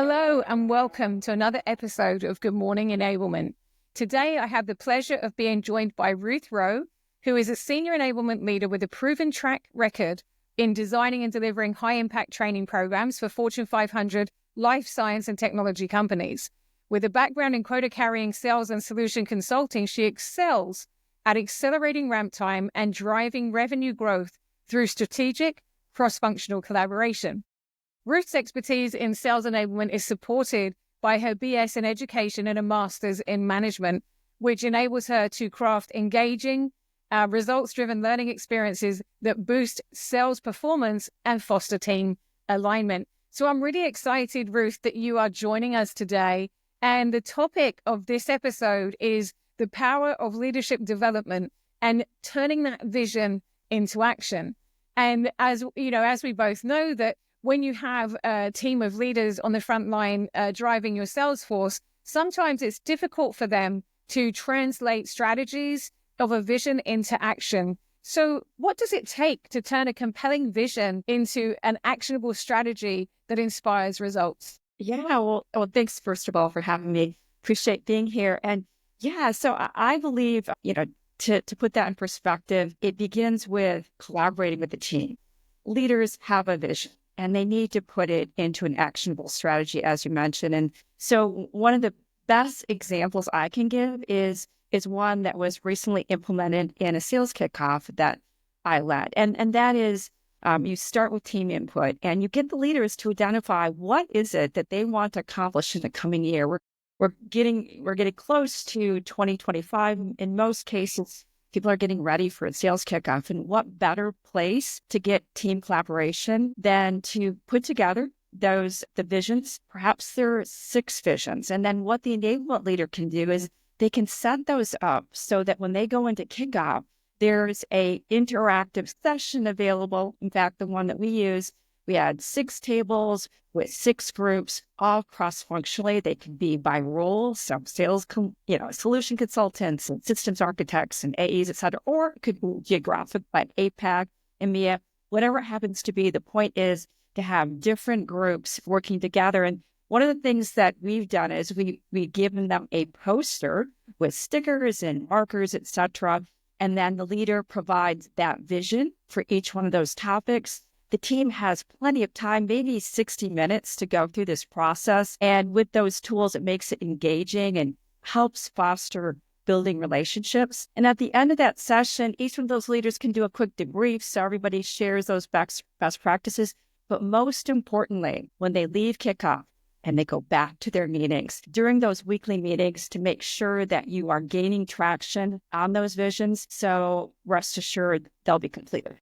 Hello and welcome to another episode of Good Morning Enablement. Today, I have the pleasure of being joined by Ruth Rowe, who is a senior enablement leader with a proven track record in designing and delivering high-impact training programs for Fortune 500 life science and technology companies. With a background in quota-carrying sales and solution consulting, she excels at accelerating ramp time and driving revenue growth through strategic, cross-functional collaboration. Ruth's expertise in sales enablement is supported by her BS in education and a master's in management, which enables her to craft engaging, results-driven learning experiences that boost sales performance and foster team alignment. So I'm really excited, Ruth, that you are joining us today. And the topic of this episode is the power of leadership development and turning that vision into action. And as you know, as we both know, that when you have a team of leaders on the front line driving your sales force, sometimes it's difficult for them to translate strategies of a vision into action. So what does it take to turn a compelling vision into an actionable strategy that inspires results? Yeah, well, thanks, first of all, for having me. Appreciate being here. And yeah, so I believe, to put that in perspective, it begins with collaborating with the team. Leaders have a vision, and they need to put it into an actionable strategy, as you mentioned. And so one of the best examples I can give is one that was recently implemented in a sales kickoff that I led. And that is, you start with team input, and you get the leaders to identify what is it that they want to accomplish in the coming year. We're getting close to 2025. In most cases, people are getting ready for a sales kickoff, and what better place to get team collaboration than to put together the visions. Perhaps there are 6 visions. And then what the enablement leader can do is they can set those up so that when they go into kickoff, there's a interactive session available. In fact, the one that we use, we had 6 tables with 6 groups, all cross-functionally. They can be by role, some sales, solution consultants and systems architects and AEs, et cetera, or it could be geographic like APAC, EMEA, whatever it happens to be. The point is to have different groups working together. And one of the things that we've done is we've given them a poster with stickers and markers, et cetera, and then the leader provides that vision for each one of those topics. The team has plenty of time, maybe 60 minutes to go through this process. And with those tools, it makes it engaging and helps foster building relationships. And at the end of that session, each one of those leaders can do a quick debrief so everybody shares those best practices. But most importantly, when they leave kickoff and they go back to their meetings, during those weekly meetings, to make sure that you are gaining traction on those visions. So rest assured, they'll be completed.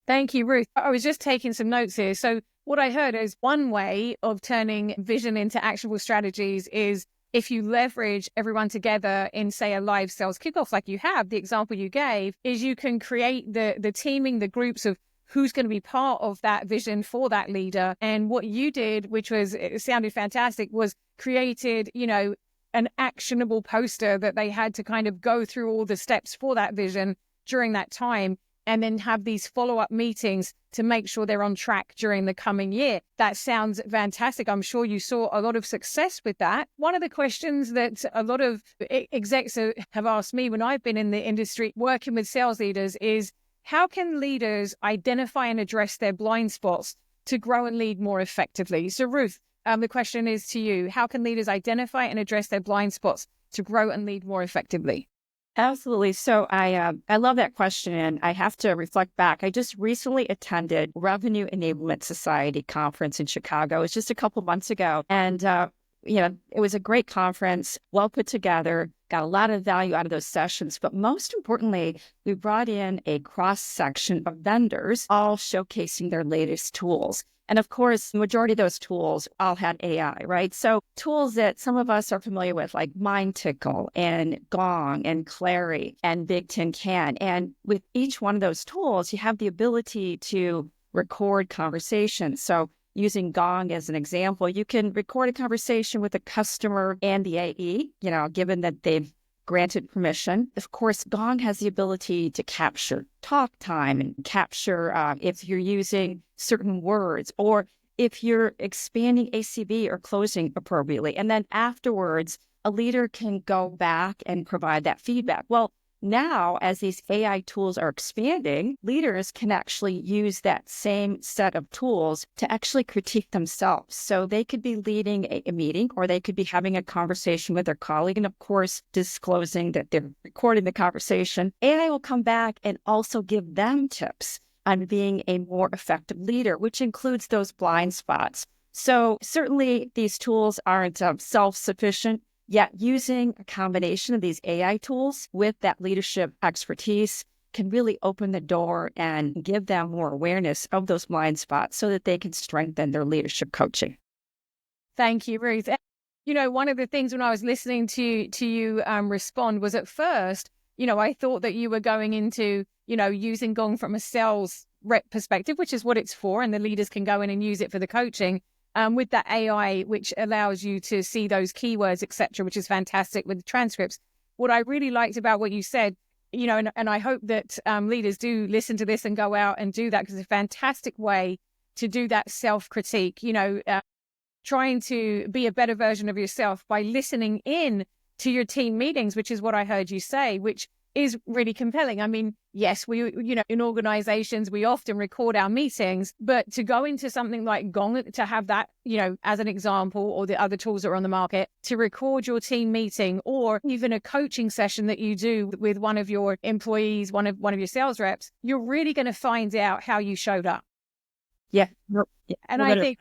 Thank you, Ruth. I was just taking some notes here. So what I heard is one way of turning vision into actionable strategies is if you leverage everyone together in, say, a live sales kickoff like you have, the example you gave, is you can create the teaming, the groups of who's going to be part of that vision for that leader. And what you did, it sounded fantastic, was created, an actionable poster that they had to kind of go through all the steps for that vision during that time, and then have these follow-up meetings to make sure they're on track during the coming year. That sounds fantastic. I'm sure you saw a lot of success with that. One of the questions that a lot of execs have asked me when I've been in the industry working with sales leaders is, how can leaders identify and address their blind spots to grow and lead more effectively? So Ruth, the question is to you. How can leaders identify and address their blind spots to grow and lead more effectively? Absolutely. So I love that question. And I have to reflect back. I just recently attended Revenue Enablement Society conference in Chicago. It was just a couple months ago. And, it was a great conference, well put together, got a lot of value out of those sessions. But most importantly, we brought in a cross-section of vendors, all showcasing their latest tools. And of course, the majority of those tools all had AI, right? So tools that some of us are familiar with, like MindTickle and Gong and Clary and Big Tin Can. And with each one of those tools, you have the ability to record conversations. So using Gong as an example, you can record a conversation with a customer and the AE, given that they've granted permission. Of course, Gong has the ability to capture talk time and capture if you're using certain words, or if you're expanding ACV or closing appropriately. And then afterwards, a leader can go back and provide that feedback. Well, now, as these AI tools are expanding, leaders can actually use that same set of tools to actually critique themselves. So they could be leading a meeting, or they could be having a conversation with their colleague, and of course, disclosing that they're recording the conversation. AI will come back and also give them tips on being a more effective leader, which includes those blind spots. So certainly these tools aren't self-sufficient. Yet using a combination of these AI tools with that leadership expertise can really open the door and give them more awareness of those blind spots so that they can strengthen their leadership coaching. Thank you, Ruth. One of the things when I was listening to you respond was, at first, I thought that you were going into, using Gong from a sales rep perspective, which is what it's for, and the leaders can go in and use it for the coaching. With that AI, which allows you to see those keywords, etc., which is fantastic with the transcripts. What I really liked about what you said, and I hope that leaders do listen to this and go out and do that, because it's a fantastic way to do that self-critique, trying to be a better version of yourself by listening in to your team meetings, which is what I heard you say, which is really compelling. I mean, yes, we, in organizations, we often record our meetings, but to go into something like Gong, to have that, as an example, or the other tools that are on the market, to record your team meeting, or even a coaching session that you do with one of your employees, one of your sales reps, you're really going to find out how you showed up. Yeah. And I think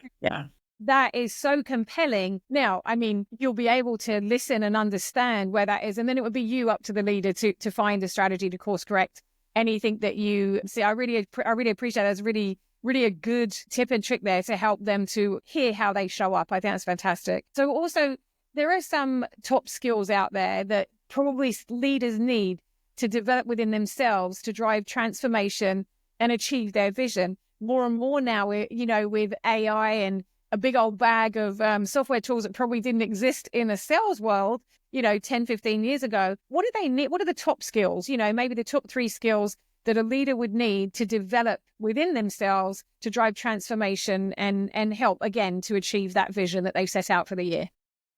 that is so compelling. Now, I mean, you'll be able to listen and understand where that is, and then it would be you up to the leader to find a strategy to course correct anything that you see. I really appreciate it. It's really a good tip and trick there to help them to hear how they show up. I think that's fantastic. So also, there are some top skills out there that probably leaders need to develop within themselves to drive transformation and achieve their vision. More and more now, with AI and a big old bag of software tools that probably didn't exist in a sales world, 10, 15 years ago. What do they need? What are the top skills? Maybe the top 3 skills that a leader would need to develop within themselves to drive transformation and help, again, to achieve that vision that they've set out for the year.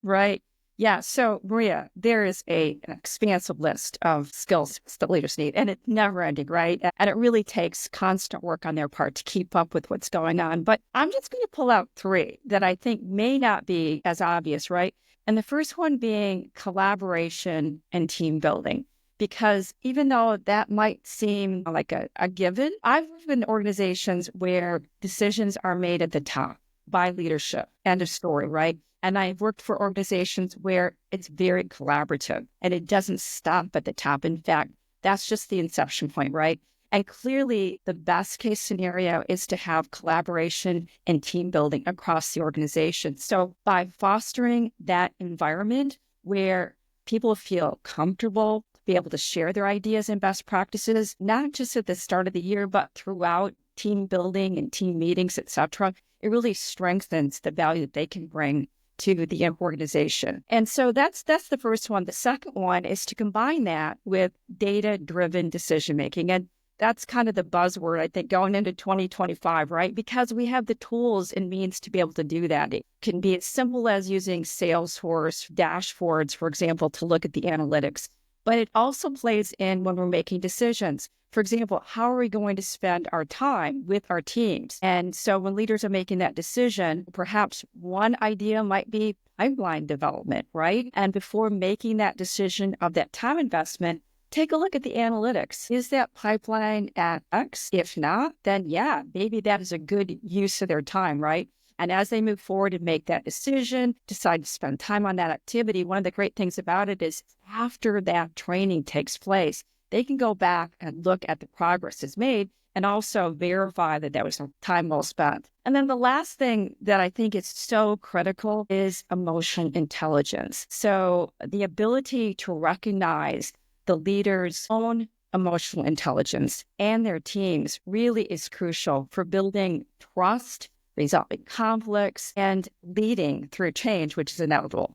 Right. Yeah. So, Maria, there is an expansive list of skills that leaders need, and it's never ending, right? And it really takes constant work on their part to keep up with what's going on. But I'm just going to pull out 3 that I think may not be as obvious, right? And the first one being collaboration and team building. Because even though that might seem like a given, I've worked in organizations where decisions are made at the top by leadership. End of story, right? And I've worked for organizations where it's very collaborative and it doesn't stop at the top. In fact, that's just the inception point, right? And clearly the best case scenario is to have collaboration and team building across the organization. So by fostering that environment where people feel comfortable to be able to share their ideas and best practices, not just at the start of the year, but throughout team building and team meetings, etc., it really strengthens the value that they can bring to the organization. And so that's the first one. The second one is to combine that with data-driven decision-making. And that's kind of the buzzword, I think, going into 2025, right? Because we have the tools and means to be able to do that. It can be as simple as using Salesforce dashboards, for example, to look at the analytics. But it also plays in when we're making decisions. For example, how are we going to spend our time with our teams? And so when leaders are making that decision, perhaps one idea might be pipeline development, right? And before making that decision of that time investment, take a look at the analytics. Is that pipeline at X? If not, then yeah, maybe that is a good use of their time, right? And as they move forward and make that decision, decide to spend time on that activity, one of the great things about it is after that training takes place, they can go back and look at the progress that's made and also verify that that was time well spent. And then the last thing that I think is so critical is emotional intelligence. So the ability to recognize the leader's own emotional intelligence and their teams really is crucial for building trust, resolving conflicts, and leading through change, which is inevitable.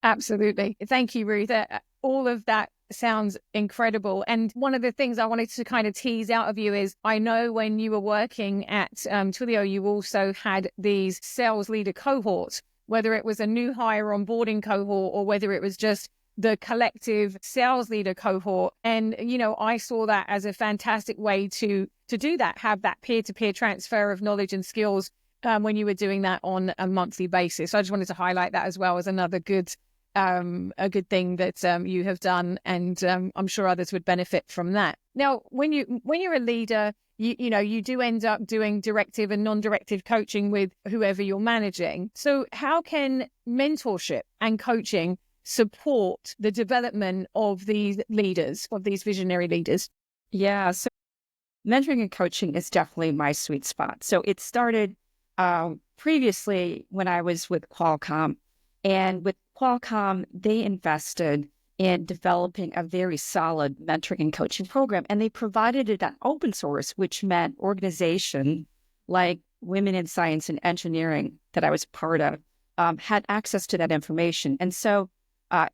Absolutely. Thank you, Ruth. All of that sounds incredible. And one of the things I wanted to kind of tease out of you is, I know when you were working at Twilio, you also had these sales leader cohorts, whether it was a new hire onboarding cohort or whether it was just the collective sales leader cohort. And, I saw that as a fantastic way to do that, have that peer-to-peer transfer of knowledge and skills when you were doing that on a monthly basis. So I just wanted to highlight that as well as another good a good thing that you have done, and I'm sure others would benefit from that. Now, when you're a leader, you do end up doing directive and non-directive coaching with whoever you're managing. So how can mentorship and coaching support the development of these leaders, of these visionary leaders? Yeah, so mentoring and coaching is definitely my sweet spot. So it started previously when I was with Qualcomm. And with Qualcomm, they invested in developing a very solid mentoring and coaching program. And they provided it on open source, which meant organizations like Women in Science and Engineering that I was part of had access to that information. And so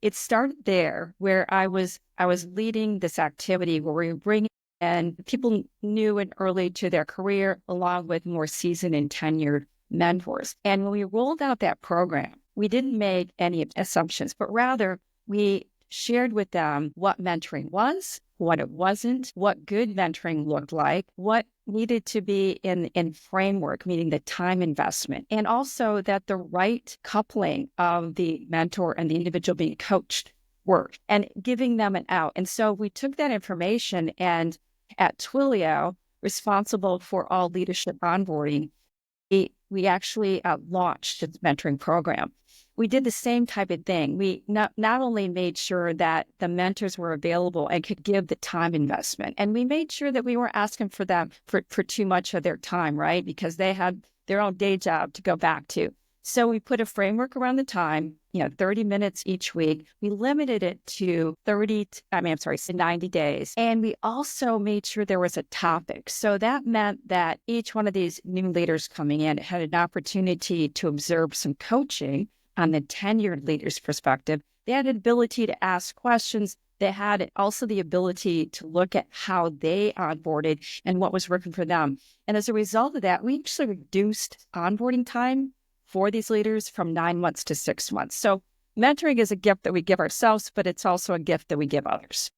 it started there, where I was leading this activity where we were bringing in people new and early to their career, along with more seasoned and tenured mentors. And when we rolled out that program, we didn't make any assumptions, but rather we shared with them what mentoring was, what it wasn't, what good mentoring looked like, what needed to be in framework, meaning the time investment, and also that the right coupling of the mentor and the individual being coached worked, and giving them an out. And so we took that information, and at Twilio, responsible for all leadership onboarding, we actually launched this mentoring program. We did the same type of thing. We not only made sure that the mentors were available and could give the time investment, and we made sure that we weren't asking for them for too much of their time, right? Because they had their own day job to go back to. So we put a framework around the time, 30 minutes each week. We limited it to 90 days. And we also made sure there was a topic. So that meant that each one of these new leaders coming in had an opportunity to observe some coaching on the tenured leader's perspective. They had an ability to ask questions. They had also the ability to look at how they onboarded and what was working for them. And as a result of that, we actually reduced onboarding time for these leaders from 9 months to 6 months. So mentoring is a gift that we give ourselves, but it's also a gift that we give others.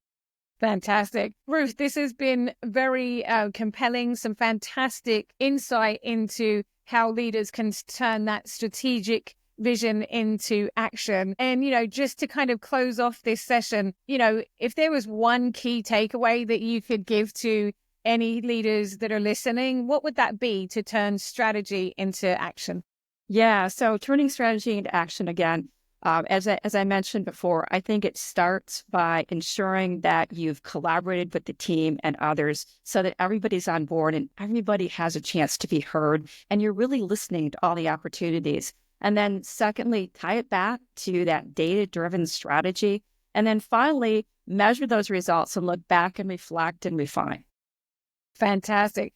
Fantastic. Ruth, this has been very compelling, some fantastic insight into how leaders can turn that strategic vision into action. And, just to kind of close off this session, if there was one key takeaway that you could give to any leaders that are listening, what would that be to turn strategy into action? Yeah, so turning strategy into action again, as I mentioned before, I think it starts by ensuring that you've collaborated with the team and others so that everybody's on board and everybody has a chance to be heard, and you're really listening to all the opportunities. And then secondly, tie it back to that data-driven strategy. And then finally, measure those results and look back and reflect and refine. Fantastic.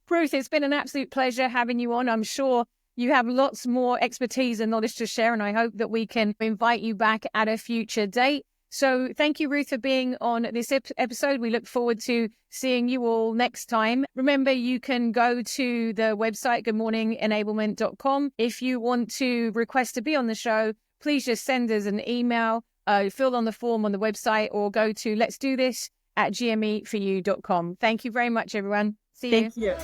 Ruth, it's been an absolute pleasure having you on. I'm sure you have lots more expertise and knowledge to share, and I hope that we can invite you back at a future date. So thank you, Ruth, for being on this episode. We look forward to seeing you all next time. Remember, you can go to the website, goodmorningenablement.com. If you want to request to be on the show, please just send us an email, fill on the form on the website, or go to letsdothis@gmeforyou.com. Thank you very much, everyone. See you. Thank you.